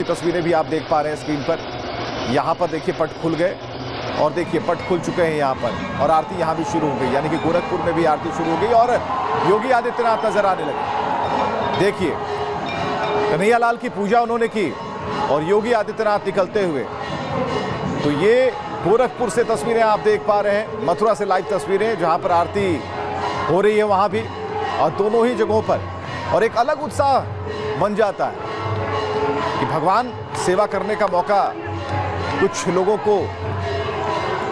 तस्वीरें भी आप देख पा रहे हैं स्क्रीन पर। यहाँ पर देखिए पट खुल गए और देखिए पट खुल चुके हैं यहाँ पर, और आरती यहाँ भी शुरू हो गई, यानी कि गोरखपुर में भी आरती शुरू हो गई और योगी आदित्यनाथ नजर आने लगे। देखिए कन्हैयालाल की पूजा उन्होंने की और योगी आदित्यनाथ निकलते हुए। तो ये गोरखपुर से तस्वीरें आप देख पा रहे हैं, मथुरा से लाइव तस्वीरें जहां पर आरती हो रही है वहां भी, और दोनों ही जगहों पर। और एक अलग उत्साह बन जाता है कि भगवान सेवा करने का मौका कुछ लोगों को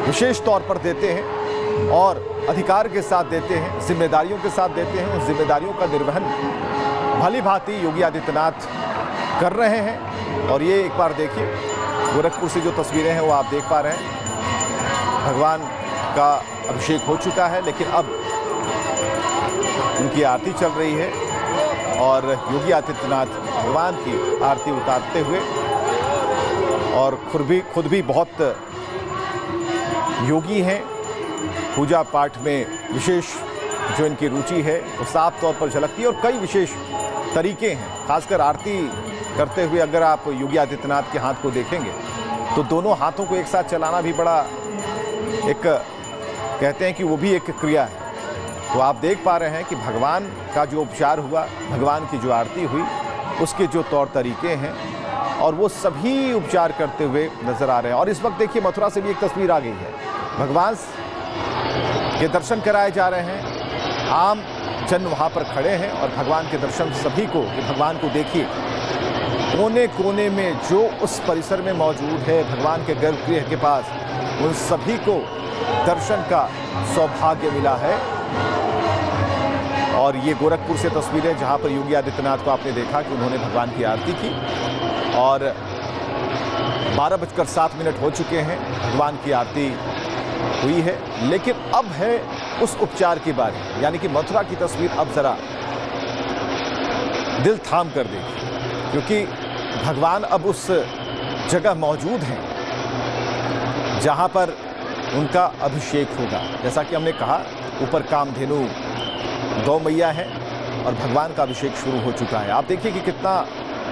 विशेष तौर पर देते हैं और अधिकार के साथ देते हैं, जिम्मेदारियों के साथ देते हैं। उन जिम्मेदारियों का निर्वहन भली भांति योगी आदित्यनाथ कर रहे हैं। और ये एक बार देखिए गोरखपुर से जो तस्वीरें हैं वो आप देख पा रहे हैं। भगवान का अभिषेक हो चुका है, लेकिन अब उनकी आरती चल रही है और योगी आदित्यनाथ भगवान की आरती उतारते हुए, और खुद भी बहुत योगी हैं। पूजा पाठ में विशेष जो इनकी रुचि है वो साफ तौर पर झलकती है, और कई विशेष तरीके हैं। खासकर आरती करते हुए अगर आप योगी आदित्यनाथ के हाथ को देखेंगे तो दोनों हाथों को एक साथ चलाना भी बड़ा एक, कहते हैं कि वो भी एक क्रिया है। तो आप देख पा रहे हैं कि भगवान का जो उपचार हुआ, भगवान की जो आरती हुई, उसके जो तौर तरीके हैं, और वो सभी उपचार करते हुए नजर आ रहे हैं। और इस वक्त देखिए मथुरा से भी एक तस्वीर आ गई है, भगवान के दर्शन कराए जा रहे हैं। आम जन वहाँ पर खड़े हैं और भगवान के दर्शन सभी को, भगवान को देखिए कोने कोने में जो उस परिसर में मौजूद है, भगवान के गर्भगृह के पास, उन सभी को दर्शन का सौभाग्य मिला है। और ये गोरखपुर से तस्वीरें जहाँ पर योगी आदित्यनाथ को आपने देखा कि उन्होंने भगवान की आरती की, और 12:07 हो चुके हैं, भगवान की आरती हुई है। लेकिन अब है उस उपचार की बारी, यानी कि मथुरा की तस्वीर अब जरा दिल थाम कर देखिए, क्योंकि भगवान अब उस जगह मौजूद हैं जहां पर उनका अभिषेक होगा। जैसा कि हमने कहा, ऊपर कामधेनु गौ मैया है और भगवान का अभिषेक शुरू हो चुका है। आप देखिए कि कितना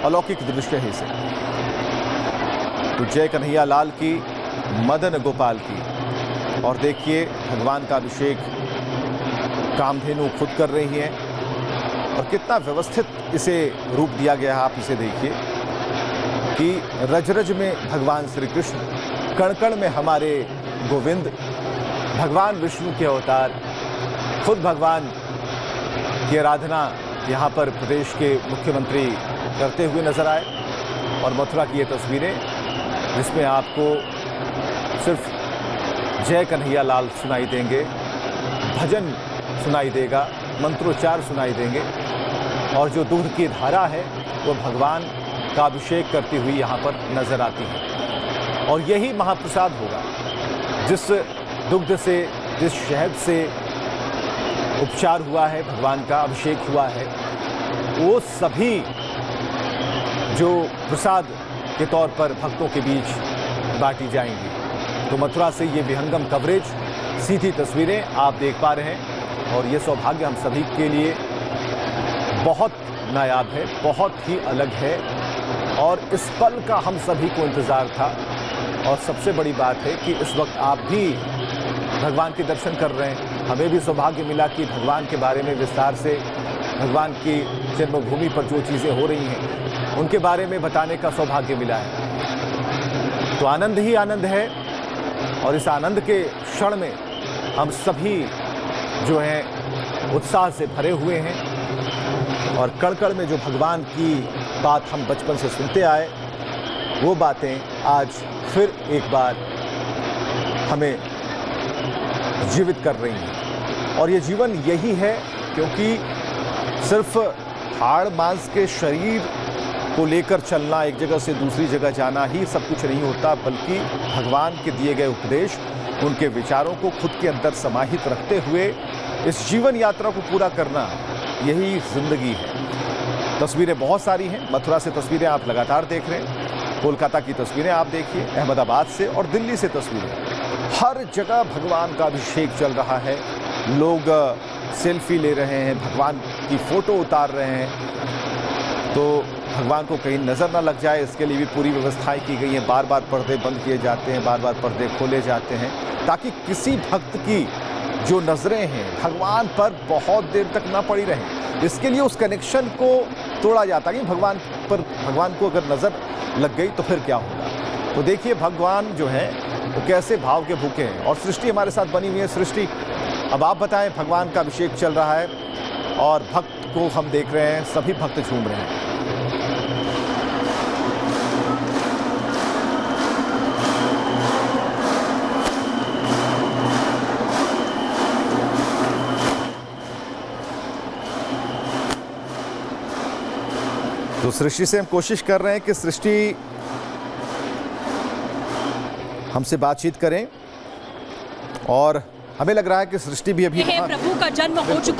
अलौकिक दृश्य है इसे। तो जय कन्हैयालाल की, मदन गोपाल की। और देखिए भगवान का अभिषेक कामधेनु खुद कर रही है, और कितना व्यवस्थित इसे रूप दिया गया है। आप इसे देखिए कि रज रज में भगवान श्री कृष्ण, कण कण में हमारे गोविंद, भगवान विष्णु के अवतार, खुद भगवान की आराधना यहाँ पर प्रदेश के मुख्यमंत्री करते हुए नजर आए। और मथुरा की ये तस्वीरें जिसमें आपको सिर्फ जय कन्हैयालाल सुनाई देंगे, भजन सुनाई देगा, मंत्रोच्चार सुनाई देंगे, और जो दूध की धारा है वो भगवान का अभिषेक करती हुई यहाँ पर नजर आती है। और यही महाप्रसाद होगा, जिस दुग्ध से, जिस शहद से उपचार हुआ है, भगवान का अभिषेक हुआ है, वो सभी जो प्रसाद के तौर पर भक्तों के बीच बांटी जाएंगी। तो मथुरा से ये विहंगम कवरेज, सीधी तस्वीरें आप देख पा रहे हैं, और ये सौभाग्य हम सभी के लिए बहुत नायाब है, बहुत ही अलग है, और इस पल का हम सभी को इंतज़ार था। और सबसे बड़ी बात है कि इस वक्त आप भी भगवान के दर्शन कर रहे हैं। हमें भी सौभाग्य मिला कि भगवान के बारे में विस्तार से, भगवान की जन्मभूमि पर जो चीज़ें हो रही हैं उनके बारे में बताने का सौभाग्य मिला है। तो आनंद ही आनंद है, और इस आनंद के क्षण में हम सभी जो हैं उत्साह से भरे हुए हैं। और कड़ में जो भगवान की बात हम बचपन से सुनते आए, वो बातें आज फिर एक बार हमें जीवित कर रही हैं। और ये जीवन यही है, क्योंकि सिर्फ हाड़ मांस के शरीर को लेकर चलना, एक जगह से दूसरी जगह जाना ही सब कुछ नहीं होता, बल्कि भगवान के दिए गए उपदेश, उनके विचारों को खुद के अंदर समाहित रखते हुए इस जीवन यात्रा को पूरा करना, यही जिंदगी है। तस्वीरें बहुत सारी हैं, मथुरा से तस्वीरें आप लगातार देख रहे हैं, कोलकाता की तस्वीरें आप देखिए, अहमदाबाद से और दिल्ली से तस्वीरें, हर जगह भगवान का अभिषेक चल रहा है। लोग सेल्फी ले रहे हैं, भगवान की फ़ोटो उतार रहे हैं। तो भगवान को कहीं नज़र ना लग जाए, इसके लिए भी पूरी व्यवस्थाएं की गई हैं। बार बार पर्दे बंद किए जाते हैं, बार बार पर्दे खोले जाते हैं, ताकि किसी भक्त की जो नज़रें हैं भगवान पर बहुत देर तक ना पड़ी रहें। इसके लिए उस कनेक्शन को तोड़ा जाता है कि भगवान को अगर नज़र लग गई तो फिर क्या होगा। तो देखिए भगवान जो है वो कैसे भाव के भूखे हैं। और सृष्टि हमारे साथ बनी हुई है। सृष्टि, अब आप बताएं, भगवान का अभिषेक चल रहा है और भक्त को हम देख रहे हैं, सभी भक्त झूम रहे हैं। तो सृष्टि से हम कोशिश कर रहे हैं कि सृष्टि हमसे बातचीत करें, और हमें लग रहा है कि सृष्टि भी अभी प्रभु का जन्म हो चुका